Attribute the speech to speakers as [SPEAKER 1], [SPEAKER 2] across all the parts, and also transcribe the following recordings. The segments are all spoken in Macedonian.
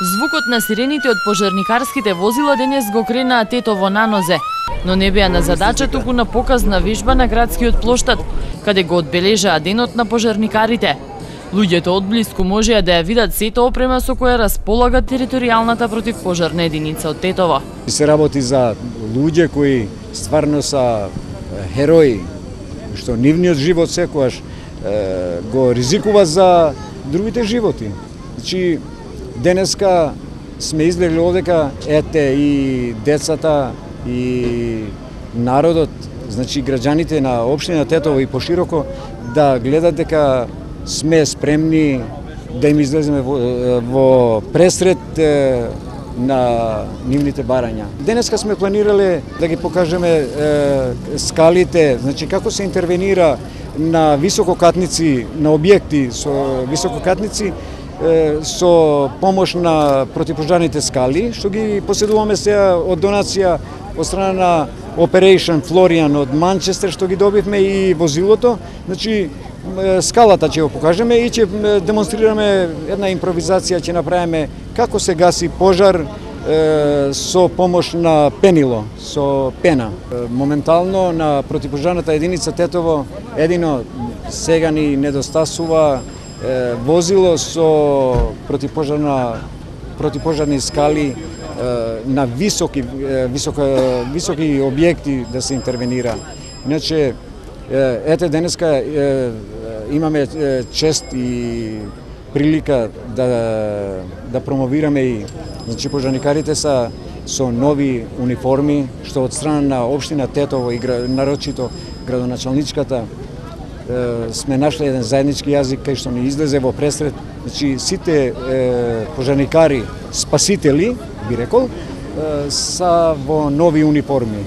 [SPEAKER 1] Звукот на сирените од пожарникарските возила денес го кренаа Тетово на нозе, но не беа на задача, туку на показна вежба на градскиот плоштад, каде го одбележаа денот на пожарникарите. Луѓето одблиску можеа да ја видат сето опрема со која располага територијалната противпожарна единица од Тетово.
[SPEAKER 2] Се работи за луѓе кои стварно са херои, што нивниот живот секогаш го ризикува за другите животи. Значи, денеска сме излегли овдека, ете и децата и народот, значи граѓаните на општина Тетово и пошироко да гледат дека сме спремни да им излеземе во пресред на нивните барања. Денеска сме планирале да ги покажеме скалите, значи како се интервенира на висококатници, на објекти со висококатници, со помош на противпожарните скали, што ги поседуваме сега од донација од страна на Operation Florian од Манчестер, што ги добивме и возилото. Значи, скалата ќе го покажеме и ќе демонстрираме една импровизација, ќе направиме како се гаси пожар со помош на пенило, со пена. Моментално на противпожарната единица Тетово едино сега ни недостасува возило со противпожарни скали на високи објекти да се интервенира. Иначе, ете денеска имаме чест и прилика да промовираме и, значи, пожарникарите са со нови униформи, што од страна на општина Тетово и нарочито градоначалничката сме нашли еден заеднички јазик кај што ни излезе во пресред. Значи, сите пожарникари, спасители, би рекол, са во нови униформи.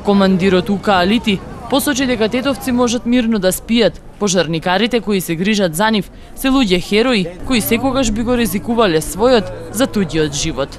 [SPEAKER 1] Командирот Ука Алити посочи дека тетовци можат мирно да спијат. Пожарникарите кои се грижат за нив се луѓе херои кои секогаш би го ризикувале својот за туѓиот живот.